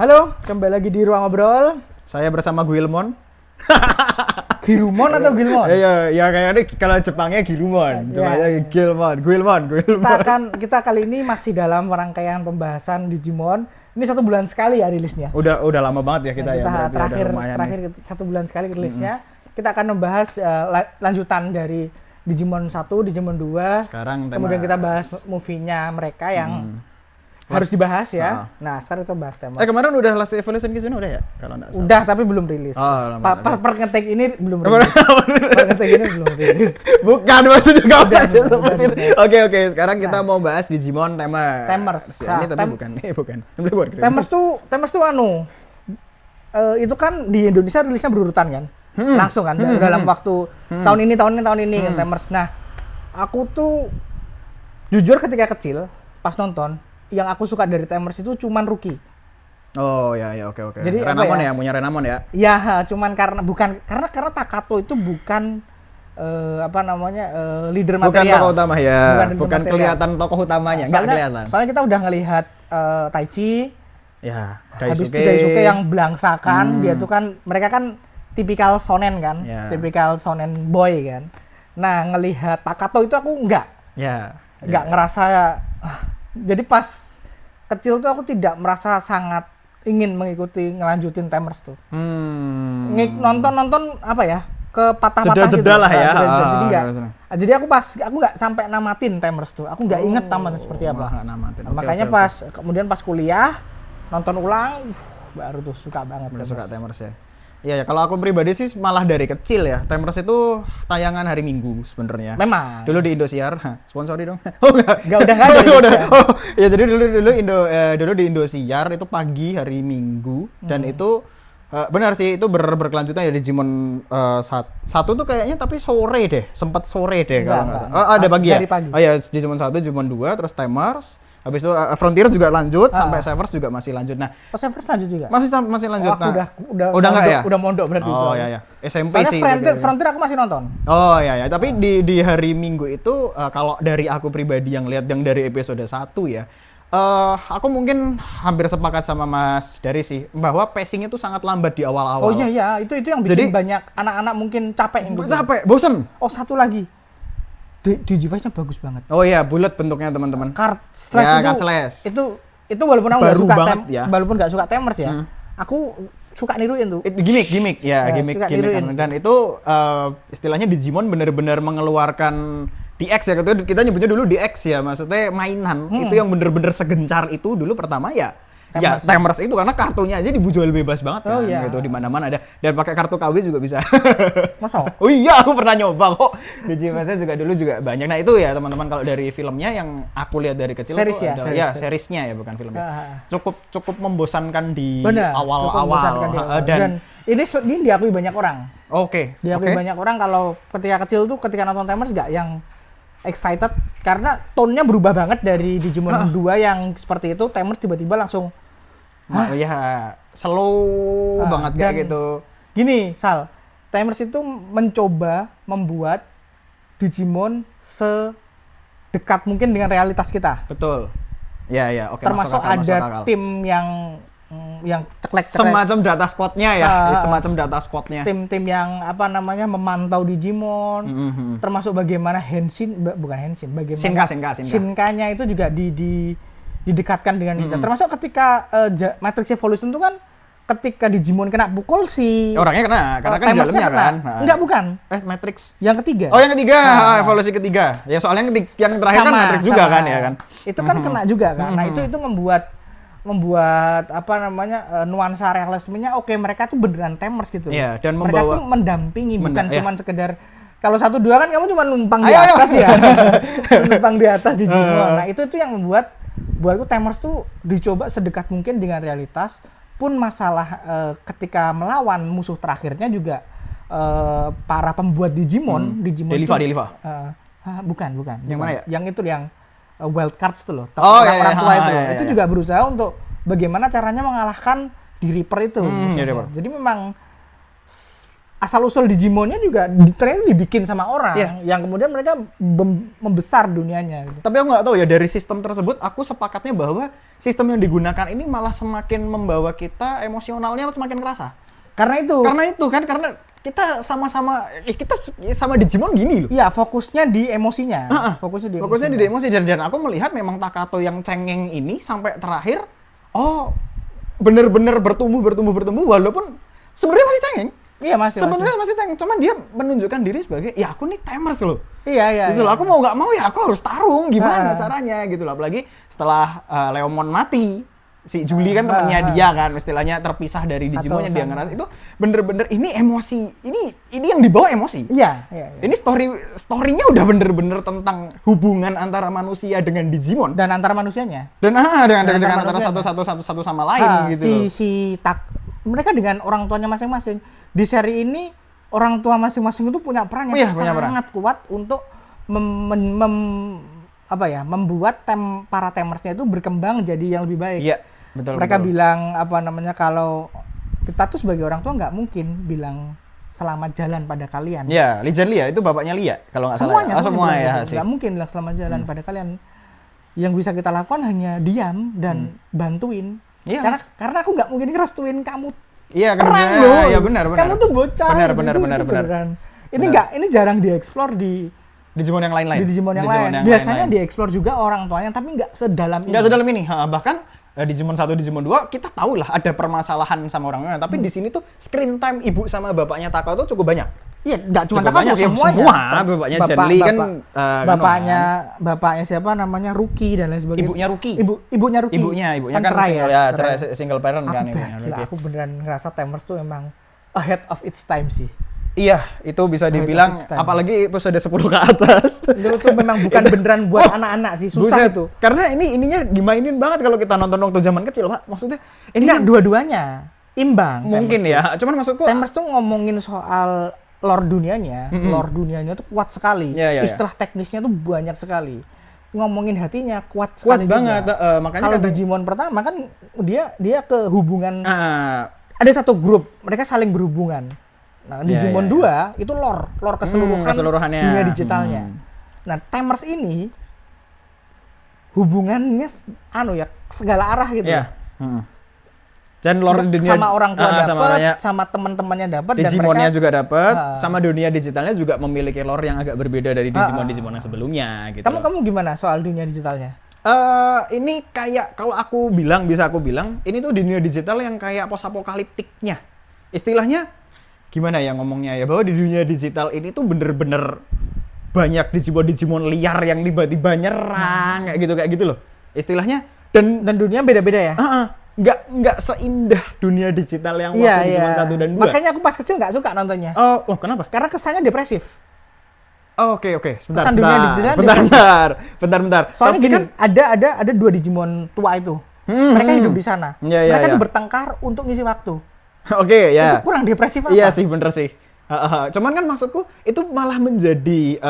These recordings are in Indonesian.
Halo, kembali lagi di Ruang Ngobrol. Saya bersama Guilmon. Girumon atau Gilmon? Ya kayaknya kalau Jepangnya Girumon. Cuma Ya. Guilmon. Kita kali ini masih dalam rangkaian pembahasan Digimon. Ini 1 bulan sekali ya rilisnya. Udah lama banget ya kita ya. Kita berarti terakhir 1 bulan sekali rilisnya. Kita akan membahas lanjutan dari Digimon 1, Digimon 2. Sekarang kemudian kita bahas movie-nya mereka yang harus dibahas ya. Nah, sekarang kita bahas tema. Kemarin udah Last Evolution Kizuna udah ya? Kalau enggak salah. Udah, tapi belum rilis. Per ngetek ini belum rilis. Per ngetek ini belum rilis. Bukan, maksudnya enggak usah Udah, seperti itu. udah. Oke, sekarang kita mau bahas Digimon Tamers. Ya, ini tapi bukan. Tamers tuh itu kan di Indonesia rilisnya berurutan kan? Langsung kan dalam waktu tahun ini kan Tamers. Nah, aku tuh jujur ketika kecil pas nonton yang aku suka dari Tamers itu cuman Ruki. Oh ya, oke. Jadi Renamon ya, punya Renamon ya? Ya, cuman karena Takato itu bukan leader material. Bukan tokoh utama ya, bukan material. kelihatan tokoh utamanya, nggak kelihatan. Soalnya kita udah ngelihat Taichi, Ya, habis itu Daisuke yang belangsakan, dia tuh kan mereka kan tipikal shonen kan, tipikal shonen boy kan. Nah, ngelihat Takato itu aku nggak ngerasa. Jadi pas kecil tuh aku tidak merasa sangat ingin mengikuti ngelanjutin Tamers tuh. Nonton apa ya, ke patah-patah gitu. Jeda lah ya. Jadi aku nggak sampai namatin Tamers tuh. Aku nggak inget tamatnya seperti apa. Makanya kemudian pas kuliah nonton ulang, baru tuh suka banget. Suka Tamers ya. Iya, kalau aku pribadi sih malah dari kecil ya. Tamers itu tayangan hari Minggu sebenarnya. Memang. Dulu di Indosiar, sponsori dong. Oh enggak. Udah enggak ada. Udah. Oh, ya jadi dulu di Indosiar itu pagi hari Minggu dan itu benar sih itu berkelanjutan ya Digimon 1 tuh kayaknya tapi sore deh, sempat sore deh kalau enggak salah. Ada pagi ya? Pagi. Oh ya, Digimon 1, Digimon 2, terus Tamers. Habis itu Frontier juga lanjut sampai Severs juga masih lanjut. Nah, Severs lanjut juga. Masih lanjut. Udah enggak ya? Udah mondok berarti itu. Oh iya. SMP soalnya sih. Frontier aku masih nonton. Oh iya. Tapi di hari Minggu itu kalau dari aku pribadi yang lihat yang dari episode 1 ya, aku mungkin hampir sepakat sama Mas Dari sih bahwa pacing itu sangat lambat di awal-awal. Oh iya, itu yang bikin banyak anak-anak mungkin capek gitu. Capek, bosen. Oh, satu lagi. Digivice-nya bagus banget. Oh iya, bulat bentuknya teman-teman. Card slash itu itu walaupun aku nggak suka walaupun nggak suka Tamers ya, aku suka niruin tuh. Gimmick kan. Dan itu istilahnya Digimon benar-benar mengeluarkan DX ya, kita nyebutnya dulu DX ya, maksudnya mainan. Itu yang bener-bener segencar itu dulu pertama ya. Tamers itu karena kartunya aja dijual bebas banget kan, gitu di mana-mana ada, dan pakai kartu KW juga bisa. Masa? Oh iya, aku pernah nyoba kok. Digimon dulu juga banyak. Nah itu ya teman-teman, kalau dari filmnya yang aku lihat dari kecil series itu adalah seriesnya ya, bukan filmnya. Cukup membosankan di awal-awal. Dan ini diakui banyak orang. Oke. Diakui banyak orang kalau ketika kecil tuh ketika nonton Tamers nggak yang excited karena tone-nya berubah banget dari Digimon 2 yang seperti itu. Tamers tiba-tiba langsung slow banget kayak gitu. Gini, Sal, Tamers itu mencoba membuat Digimon sedekat mungkin dengan realitas kita. Betul. Ya, oke. Termasuk masuk akal. Tim yang ceklek-ceklek. Semacam data squad-nya ya, semacam data squad-nya. Tim yang memantau Digimon, termasuk bagaimana bagaimana Shinka-nya itu juga didekatkan dengan kita. Termasuk ketika Matrix Evolution itu kan ketika Digimon kena pukul orangnya kena, karena kan di dalamnya kan. Enggak, bukan. Matrix. Yang ketiga. Oh, yang ketiga, evolusi ketiga. Ya soalnya yang terakhir kan Matrix juga kan ya kan. Itu kan kena juga kan. Nah, itu membuat nuansa realismenya mereka tuh beneran Tamers gitu. Iya, dan mereka tuh mendampingi, bukan cuma sekedar kalau 1-2 kan kamu cuma numpang di atas ya. Numpang di atas Digimon. Nah, itu yang membuat buatku Tamers tuh dicoba sedekat mungkin dengan realitas. Pun masalah ketika melawan musuh terakhirnya juga para pembuat Digimon Deliva. Bukan. Yang mana ya? Yang itu yang Wild Cards tuh loh, orang tua itu juga berusaha untuk bagaimana caranya mengalahkan di Reaper itu. Jadi memang asal-usul Digimonnya juga ternyata dibikin sama orang yang kemudian mereka membesar dunianya. Gitu. Tapi aku nggak tahu ya, dari sistem tersebut aku sepakatnya bahwa sistem yang digunakan ini malah semakin membawa kita emosionalnya semakin kerasa. Karena itu kan karena kita sama-sama kita sama Digimon gini loh. Iya, fokusnya di emosinya. Fokusnya di emosi dan aku melihat memang Takato yang cengeng ini sampai terakhir bener-bener bertumbuh walaupun sebenarnya masih cengeng. Iya masih. Sebenarnya masih cengeng, cuman dia menunjukkan diri sebagai ya aku nih Tamers loh. Iya. Gitu loh, aku mau nggak mau ya aku harus tarung gimana caranya gitu loh. Apalagi setelah Leomon mati, si Julie kan temennya dia kan, istilahnya terpisah dari Digimon yang dia ngerasa itu bener-bener ini emosi, ini yang dibawa emosi. Iya. Ini story-nya udah bener-bener tentang hubungan antara manusia dengan Digimon dan antara manusianya. Dan dengan antara satu sama lain gitu. Mereka dengan orang tuanya masing-masing. Di seri ini orang tua masing-masing itu punya peran yang sangat kuat untuk membuat para Tamersnya itu berkembang jadi yang lebih baik. Iya, betul. Mereka bilang kalau kita tuh sebagai orang tua nggak mungkin bilang selamat jalan pada kalian. Iya, Legend Lia itu bapaknya Lia kalau nggak salah. Semua ya. Nggak mungkin bilang selamat jalan pada kalian. Yang bisa kita lakukan hanya diam dan bantuin. Iya. Karena aku nggak mungkin ngerestuin kamu. Iya, iya benar. Kamu tuh bocah. Benar. Ini jarang dieksplor di Digimon yang lain-lain. Di Digimon yang lain. Biasanya dieksplor juga orang tuanya, tapi nggak sedalam ini. Nggak sedalam ini. Bahkan Digimon 1, Digimon 2 kita tahu lah ada permasalahan sama orang tuanya. Tapi di sini tuh screen time ibu sama bapaknya Takato tuh cukup banyak. Iya, nggak cuma Takato, semua. Bapaknya Jenli kan. Bapaknya siapa namanya, Ruki dan lain sebagainya. Ibunya Ruki. Ibunya kan cerai single parent kan ibunya. Aku beneran ngerasa Tamers tuh emang ahead of its time sih. Iya, itu bisa dibilang, apalagi episode 10 ke atas. Itu tuh memang bukan beneran buat anak-anak sih, susah itu. Karena ininya dimainin banget kalau kita nonton waktu zaman kecil, Pak. Maksudnya ini kan dua-duanya imbang. Mungkin ya, cuman maksudku Tamers tuh ngomongin soal lore dunianya tuh kuat sekali. Istilah teknisnya tuh banyak sekali. Ngomongin hatinya kuat sekali banget. Makanya kalau Digimon pertama kan dia ke hubungan ada satu grup, mereka saling berhubungan. Nah, Digimon 2 itu lore keseluruhannya dunia digitalnya. Nah, Tamers ini hubungannya segala arah gitu. Dan lore dunia sama orang tua dapat, sama teman-temannya dapat, dan Digimonnya juga dapat, sama dunia digitalnya juga memiliki lore yang agak berbeda dari Digimon yang sebelumnya gitu. Kamu gimana soal dunia digitalnya? Ini kayak kalau bisa aku bilang ini tuh dunia digital yang kayak post-apokaliptiknya. Istilahnya gimana ya ngomongnya ya, bahwa di dunia digital ini tuh bener-bener banyak Digimon liar yang tiba-tiba nyerang kayak gitu loh istilahnya, dan dunia beda-beda ya. Nggak seindah dunia digital yang waktu Digimon 1 dan 2. Makanya aku pas kecil nggak suka nontonnya. Oh, kenapa? Karena kesannya depresif. Oke. Sebentar. Soalnya gini, ada 2 Digimon tua itu. Mereka hidup di sana. Mereka tuh bertengkar untuk ngisi waktu. Oke, ya. Itu kurang depresif apa? Iya sih, bener sih. Cuman kan maksudku itu malah menjadi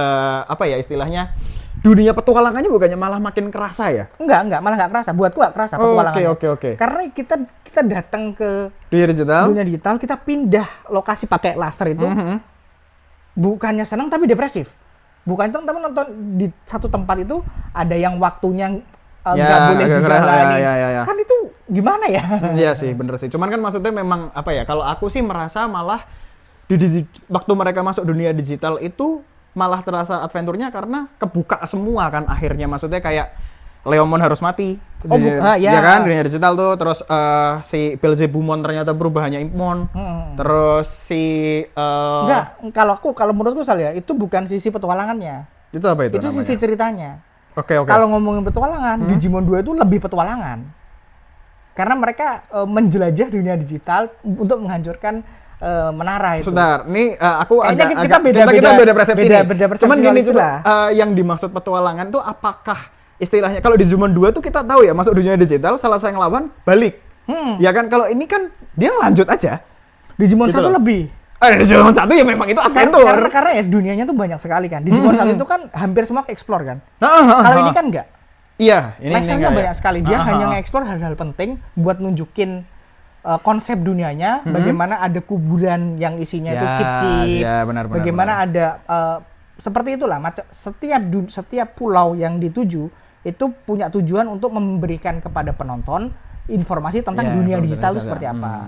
istilahnya dunia petualangannya bukannya malah makin kerasa ya? Enggak, malah nggak kerasa. Buatku nggak kerasa petualangannya. Oke. Karena kita datang ke dunia digital, kita pindah lokasi pakai laser itu. Bukannya senang tapi depresif. Bukan teman-teman nonton di satu tempat itu ada yang waktunya nggak boleh dijalani. Kan itu gimana ya? Iya sih, bener sih. Cuman kan maksudnya memang kalau aku sih merasa malah waktu mereka masuk dunia digital itu malah terasa adventure-nya karena kebuka semua kan akhirnya. Maksudnya kayak Leomon harus mati. Ya kan, dunia digital tuh. Terus si Belzebumon ternyata perubahannya Impmon. Terus si enggak, kalau menurutku Sal ya, itu bukan sisi petualangannya. Itu apa itu? Itu sisi ceritanya. Oke. Kalau ngomongin petualangan, Digimon 2 itu lebih petualangan. Karena mereka menjelajah dunia digital untuk menghancurkan menara itu. Sebentar, ini aku kita beda persepsi nih. Cuman gini juga, yang dimaksud petualangan itu apakah istilahnya kalau di Digimon 2 tuh kita tahu ya masuk dunia digital selesai ngelawan balik. Ya kan, kalau ini kan dia lanjut aja. Digimon 1 lebih. Digimon 1 ya memang itu adventure. Karena ya dunianya tuh banyak sekali kan. Digimon 1 itu kan hampir semua explore kan. Kalau ini kan enggak. Iya, ini banyak sekali. Dia hanya nge-explore hal-hal penting buat nunjukin konsep dunianya, bagaimana ada kuburan yang isinya itu chip-chip, bagaimana ada seperti itulah. Setiap pulau yang dituju itu punya tujuan untuk memberikan kepada penonton informasi tentang dunia digital itu seperti apa.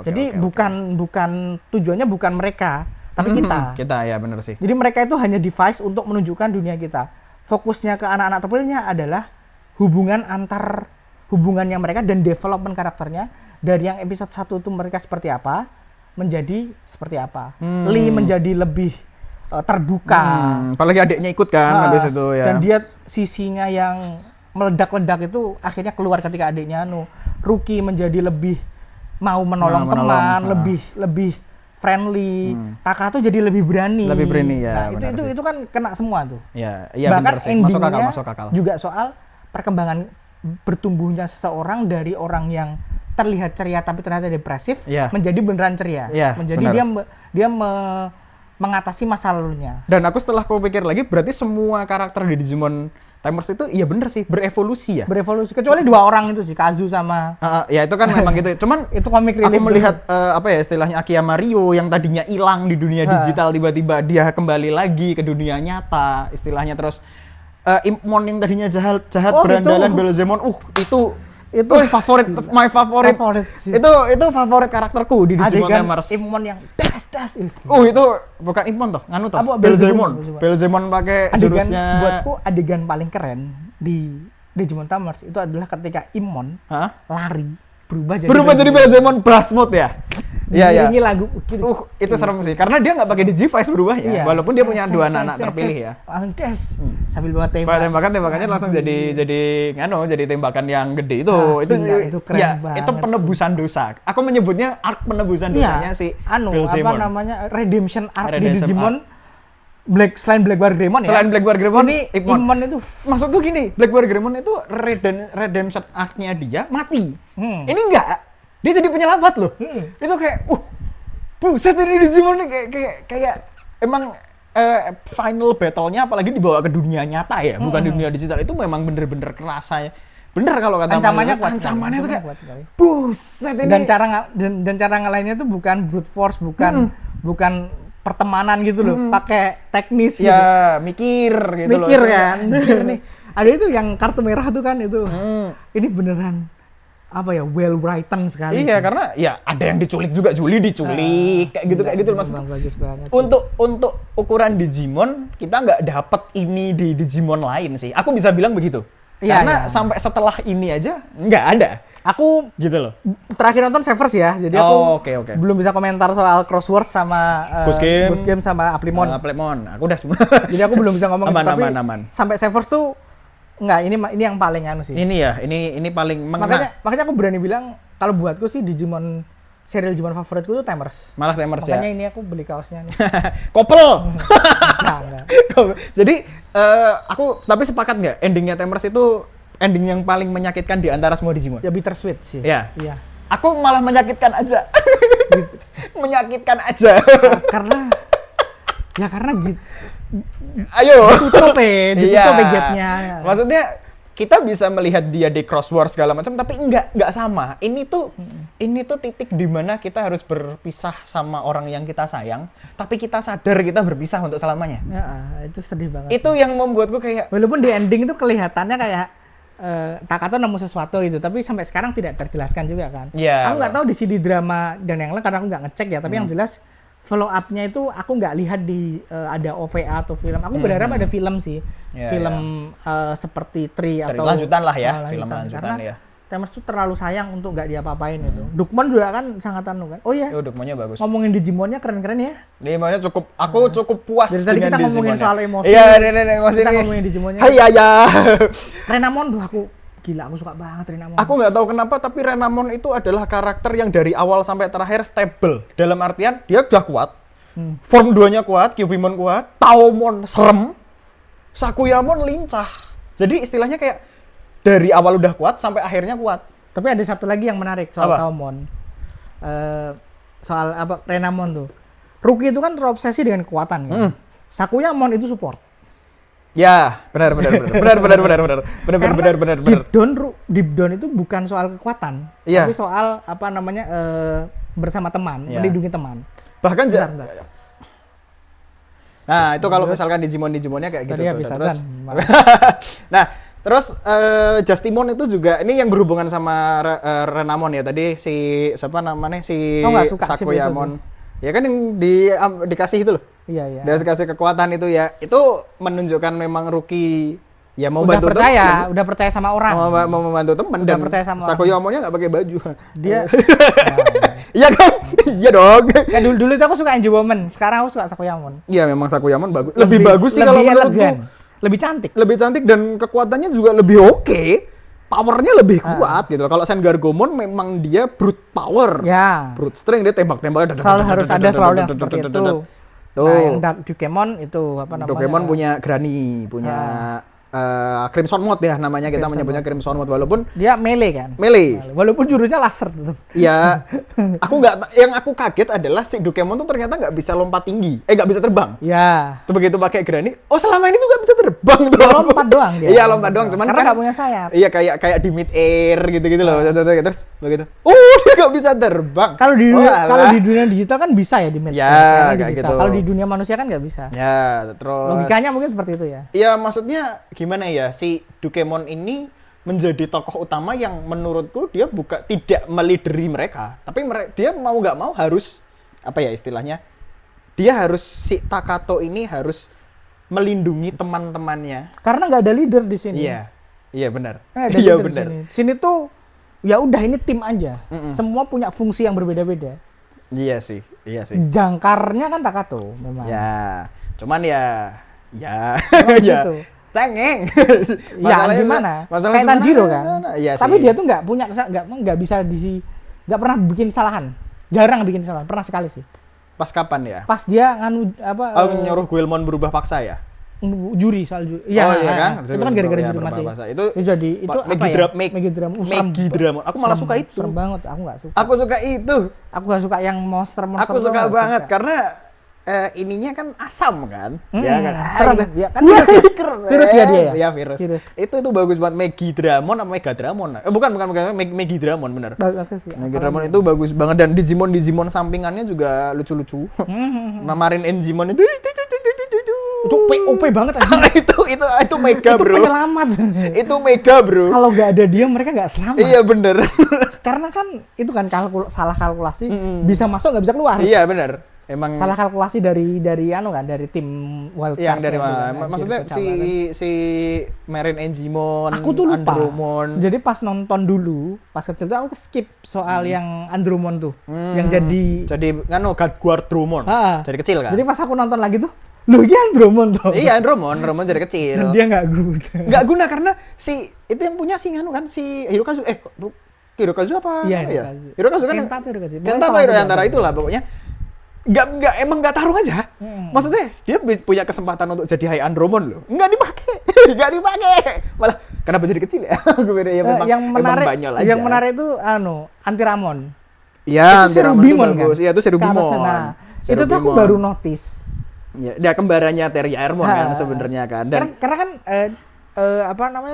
Jadi bukan tujuannya bukan mereka, tapi kita. Kita ya benar sih. Jadi mereka itu hanya device untuk menunjukkan dunia kita. Fokusnya ke anak-anak terpilihnya adalah hubungannya mereka dan development karakternya dari yang episode 1 itu mereka seperti apa menjadi seperti apa. Lee menjadi lebih terbuka. Apalagi adiknya ikut kan habis itu ya. Dan dia sisinya yang meledak-ledak itu akhirnya keluar ketika adiknya Rookie menjadi lebih mau menolong teman, lebih friendly. Taka tuh jadi lebih berani. Ya. Nah, itu kan kena semua tuh. Iya bahkan benar sih. Masuk akal. Juga soal perkembangan bertumbuhnya seseorang dari orang yang terlihat ceria tapi ternyata depresif menjadi beneran ceria. Menjadi dia mengatasi masa lalunya. Dan aku setelah pikir lagi, berarti semua karakter di Digimon Tamers itu iya bener sih, berevolusi ya. Berevolusi, kecuali 2 orang itu sih, Kazu sama ya itu kan memang gitu. Cuman itu komik relief. Aku melihat istilahnya Akiyama Mario yang tadinya hilang di dunia digital, tiba-tiba dia kembali lagi ke dunia nyata, istilahnya. Terus Impmon yang tadinya jahat berandalan Belzemon, itu my favorite sih. Itu favorit karakterku di Digimon Tamers. Impmon yang das. Itu bukan Impmon toh, Belzemon pakai jurusnya. Buatku adegan paling keren di Digimon Tamers itu adalah ketika Impmon lari berubah jadi Belzemon Blast Mode ya. Iya. Ini lagu itu serem sih karena dia nggak pakai Digivice berubahnya, walaupun dia punya 2 anak terpilih ya. Langsung sambil buat tembakannya langsung jadi tembakan yang gede itu. Itu keren banget. Itu penebusan dosa. Aku menyebutnya arc penebusan dosanya si apa Belzemon. namanya? Redemption arc di Digimon. Selain Black War Greymon ini Impmon itu maksudku gini, Black War Greymon itu redemption arc-nya dia mati. Ini enggak. Dia jadi penyelamat loh. Itu kayak buset ini Digimon nih kayak emang final battle-nya apalagi dibawa ke dunia nyata ya, bukan dunia digital. Itu memang bener-bener kerasa ya. Bener kalau kata ancamannya tuh kayak buset ini. Dan cara ngalahinnya tuh bukan brute force, bukan pertemanan gitu loh, pakai teknis ya, gitu. Mikir kan. Nih. Ada itu yang kartu merah tuh kan itu. Ini beneran well written sekali. Iya, karena ya ada yang diculik juga, kayak gitu maksudnya. Bagus banget. Untuk ukuran Digimon, kita nggak dapet ini di Digimon lain sih. Aku bisa bilang begitu. Karena sampai setelah ini aja nggak ada. Aku gitu loh. Terakhir nonton Severs ya, jadi aku okay. belum bisa komentar soal Crosswords sama Ghost Game sama Applemon. Aku udah semua. Jadi aku belum bisa ngomong aman. Sampai Severs tuh ini yang paling sih. Ini paling mengena. Makanya aku berani bilang kalau buatku sih Digimon serial Digimon favoritku tuh Tamers. Malah Tamers ya. Makanya ini aku beli kaosnya nih. Kopel. Enggak. Jadi aku tapi sepakat nggak endingnya Tamers itu ending yang paling menyakitkan di antara semua Digimon? Ya bittersweet sih. Iya. Aku malah menyakitkan aja. Menyakitkan aja. Karena gitu. Ayo. Ditutup gate-nya. Maksudnya kita bisa melihat dia di Crosswords segala macam, tapi enggak sama. Ini tuh titik di mana kita harus berpisah sama orang yang kita sayang, tapi kita sadar kita berpisah untuk selamanya. Ya, itu sedih banget. Itu yang membuatku kayak walaupun di ending itu kelihatannya kayak Takato nemu sesuatu itu, tapi sampai sekarang tidak terjelaskan juga kan. Aku nggak tahu di CD drama dan yang lain karena aku nggak ngecek ya, tapi yang jelas follow up-nya itu aku nggak lihat di ada OVA atau film. Aku berharap ada film sih, seperti Tri atau lanjutan lah ya, film lanjutan ya. Tamers tuh terlalu sayang untuk nggak diapa-apain itu. Dukmon juga kan sangat kan. Oh iya. Dukmonnya bagus. Ngomongin Digimonnya keren-keren ya. Digimonnya aku cukup puas dari tadi kita ngomongin soal emosi. Iya, emosi kita ngomongin Digimonnya. Renamon tuh aku suka banget Renamon. Aku nggak tahu kenapa, tapi Renamon itu adalah karakter yang dari awal sampai terakhir stable. Dalam artian dia udah kuat. Form 2-nya kuat, Kyubimon kuat, Taomon serem, Sakuyamon lincah. Jadi istilahnya kayak dari awal udah kuat sampai akhirnya kuat. Tapi ada satu lagi yang menarik soal Taomon. Soal Renamon tuh. Rookie itu kan terobsesi dengan kekuatan kan. Sakuyamon itu support. Ya, benar. Deep down itu bukan soal kekuatan, Iya. tapi soal apa namanya bersama teman, Iya. melindungi teman. Bahkan Bentar. Nah, itu kalau misalkan Digimonnya kayak gitu Tadi tuh. habis Terus azan. nah, terus Justimon itu juga ini yang berhubungan sama Renamon ya. Tadi si siapa namanya si Oh, nggak suka sih Sakoyamon. Ya kan yang dikasih itu loh. Iya. Dia kasih kekuatan itu ya. Itu menunjukkan memang Ruki ya mau bantu temen. udah percaya sama orang. Mau membantu temen Udah dan percaya sama Sakoyamonnya nggak pakai baju. Dia Iya kan? Iya dong. ya dulu itu aku suka Angel Woman, sekarang aku suka Sakoyamon. Iya memang Sakoyamon bagus. Lebih bagus sih kalau menurutku. Lebih cantik. Lebih cantik dan kekuatannya juga lebih oke. Powernya lebih kuat gitu. Kalau Sengargomon memang dia brute power. Ya. Brute strength, dia tembak-tembak. Selalu harus ada selalu yang seperti itu. Tuh. Nah, yang Dokemon itu apa namanya? Dokemon punya Granny, punya Crimson Mode ya namanya, kita menyebutnya Crimson Mode, walaupun dia melee kan? Melee. Walaupun jurusnya laser tetap. Iya. Yang aku kaget adalah si Dokemon tuh ternyata nggak bisa lompat tinggi. Nggak bisa terbang. Ya. Tuh begitu pakai Granny, oh selama ini tuh nggak bisa terbang tuh. Lompat doang dia. Iya, lompat doang, cuman karena kan nggak punya sayap. Iya, kayak di mid air gitu-gitu loh. Terus begitu. Dia nggak bisa terbang. Kalau di dunia digital kan bisa ya di mid ya, air kayak digital. gitu. Kalau di dunia manusia kan nggak bisa. Ya, terus Logikanya mungkin seperti itu ya. Iya, maksudnya gimana ya, si Dokemon ini menjadi tokoh utama yang menurutku dia tidak melideri mereka, tapi dia mau nggak mau harus apa ya istilahnya, dia harus si Takato ini harus melindungi teman-temannya. Karena nggak ada leader di sini. Iya benar. Iya benar. Sini tuh ya udah ini tim aja. Semua punya fungsi yang berbeda-beda. Iya sih. Jangkarnya kan Takato memang. Ya, cuman ya gitu. Cengeng. Ya gimana? Kayak Tanjiro kan. Iya tapi sih. dia tuh nggak bisa nggak pernah bikin kesalahan. Jarang bikin kesalahan. Pernah sekali sih. Pas kapan ya? Pas dia nyuruh Guilmon berubah paksa ya? Juri soal juri. Iya kan? Itu kan gara-gara juri mati. Itu jadi itu apa ya? Megidramon. Aku malah suka itu. Serem banget. Aku nggak suka. Aku suka itu. Aku nggak suka yang monster. Aku suka banget karena ininya kan asam kan, ya kan? Serem. Ya kan virus ya dia ya. Iya virus. Itu bagus banget. Megidramon sama Megadramon. Bukan Megidramon bener. Bagus sih. Megidramon itu bagus banget, dan Digimon sampingannya juga lucu-lucu. Mamarin Enjimon itu OP banget aja. itu mega bro. Itu penyelamat. Itu mega bro. Kalau nggak ada dia mereka nggak selamat. Iya bener. Karena kan itu kan salah kalkulasi, bisa masuk nggak bisa keluar. Iya bener. Emang salah kalkulasi dari tim Wildcard. Yang dari mana? Maksudnya si Marin Enjimon, aku tuh lupa. Andromon. Jadi pas nonton dulu, pas kecil tuh aku skip soal yang Andromon tuh, yang jadi Guardromon. Jadi kecil kan. Jadi pas aku nonton lagi tuh, loh ini Andromon tuh. Iya, Andromon jadi kecil. Dan dia nggak guna. Nggak guna karena itu yang punya si Hirokazu. Hirokazu apa? Iya, Hirokazu kan. Kenta apa antara itulah pokoknya. Emang nggak tarung aja. Maksudnya dia punya kesempatan untuk jadi High Andromon loh. Nggak dipakai. Malah kenapa jadi kecil ya? Yang menarik itu Anti-Ramon. Iya, Anti-Ramon itu bagus. Iya, itu Serubimon. Nah, itu tuh aku baru notice. Ya, dia kembarannya Terriermon kan sebenarnya kan. Dan karena kan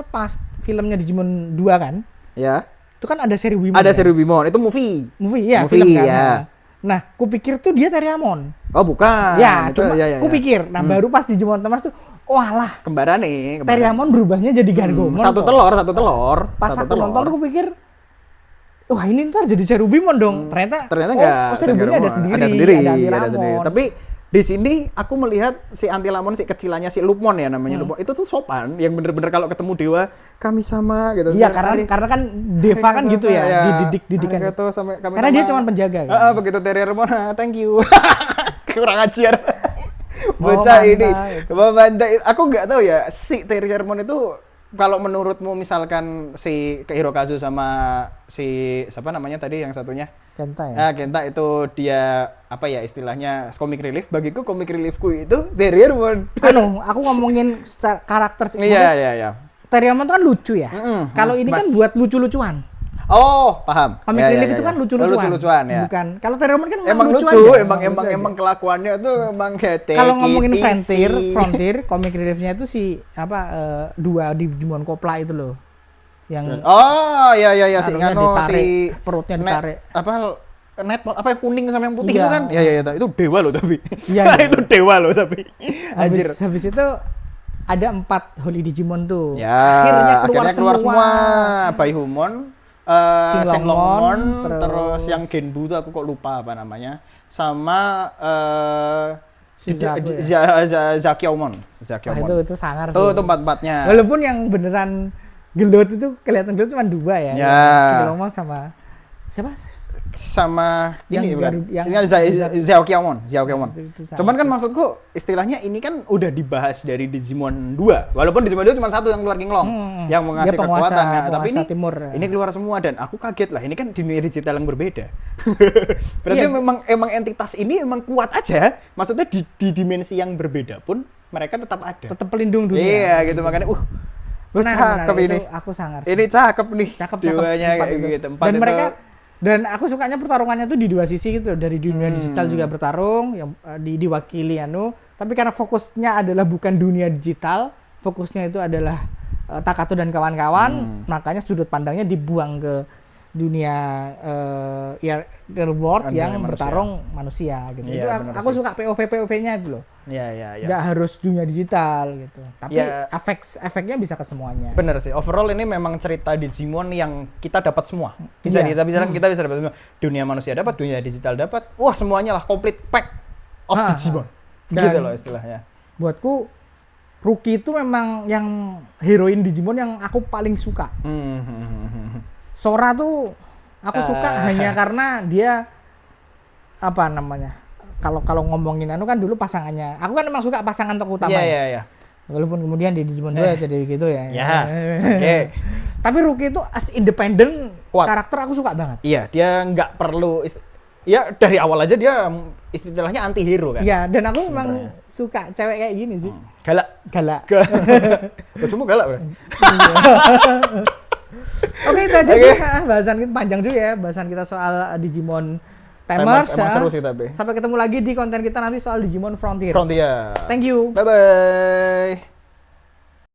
pas filmnya Digimon 2 kan? Ya. Itu kan ada Serubimon. Ada Serubimon, itu movie. Film kan. Ya. Nah, kupikir tuh dia Terriermon. Oh, bukan. Ya, kupikir. Nah, baru pas Digimon Tamers tuh, walah. Kembaran nih. Terriermon berubahnya jadi Gargomon. Satu telur. Pas aku nonton tuh kupikir, wah ini ntar jadi Serubimon dong. Ternyata enggak. Serubimon ada sendiri. Tapi di sini aku melihat si Antilamon, si kecilannya si Lupmon ya namanya Lupmon. Itu tuh sopan, yang bener-bener kalau ketemu dewa kami sama gitu. Iya, karena kan Deva kan gitu ya, didikan. Karena dia cuma penjaga kan. Begitu Terriermon, thank you. Kurang ajar. Bocah ini. Membantai. Aku nggak tahu ya si Terriermon itu kalau menurutmu misalkan si Hirokazu sama si siapa namanya tadi yang satunya? Kenta ya. Nah, Kenta itu dia apa ya istilahnya comic relief. Bagiku comic reliefku itu Terriermon. Aku ngomongin karakter. Iya. Terriermon itu kan lucu ya. Kalau ini kan buat lucu-lucuan. Oh, paham. Comic relief itu kan lucu-lucuan. Lucu-lucuan ya. Bukan. Kalau Terriermon kan emang lucu, aja. emang kelakuannya itu emang kayak kalau ngomongin Frontier, comic reliefnya itu si dua di Digimon Kopla itu loh. Yang iya si Ngano si perutnya ditarik. Netball apa yang kuning sama yang putih itu kan? Iya itu dewa loh tapi. Iya. Itu dewa loh tapi. Anjir. Habis itu ada 4 Holy Digimon tuh. Ya, akhirnya keluar semua. Baihumon, Senglongmon, terus yang Genbu tuh aku kok lupa apa namanya. Sama Zakyaomon. Itu sangar sih. Tuh tempat-tempatnya. Walaupun yang beneran gelut itu kelihatan gelut cuma 2 ya. Genlongmon sama siapa? Sama yang ini baru, yang Zyaokiamon. Cuman kan sama. maksudku istilahnya ini kan udah dibahas dari Digimon 2. Walaupun Digimon 2 cuma 1 yang keluar Ginglong yang mengasih kekuatan ya. Tapi ini keluar semua dan aku kaget lah. Ini kan dunia digital yang berbeda. Berarti memang entitas ini emang kuat aja. Maksudnya di dimensi yang berbeda pun mereka tetap ada. Tetap pelindung dunia. Iya gitu makanya cakep ini. Aku sangar sih. Ini cakep nih. Cakep gitu. Dan mereka aku sukanya pertarungannya tuh di 2 sisi gitu, dari dunia digital juga bertarung yang diwakili tapi karena fokusnya adalah bukan dunia digital, fokusnya itu adalah Takato dan kawan-kawan, makanya sudut pandangnya dibuang ke dunia real world yang bertarung manusia gitu. Itu aku suka POV-nya itu loh. Iya. Nggak harus dunia digital gitu. Tapi efeknya bisa ke semuanya. Bener sih. Overall ini memang cerita Digimon yang kita dapat semua. Kita bisa dapat semua. Dunia manusia dapat, dunia digital dapat. Wah, semuanya lah complete pack of Digimon. Gitu loh istilahnya. Buatku Ruki itu memang yang heroin Digimon yang aku paling suka. Sora tuh aku suka hanya karena dia kalau ngomongin kan dulu pasangannya. Aku kan memang suka pasangan tokoh utama. Iya. Walaupun kemudian di Digimon 2 jadi gitu ya. Iya. Oke. Tapi Ruki itu as independent karakter aku suka banget. Iya, dia nggak perlu dari awal aja dia istilahnya anti hero kan. Iya, dan aku memang suka cewek kayak gini sih. Galak. Cuma galak, Bro. Oke, itu aja sih bahasan kita panjang juga ya, bahasan kita soal Digimon Tamers. Seru sih tapi. Sampai ketemu lagi di konten kita nanti soal Digimon Frontier. Frontier. Thank you. Bye bye.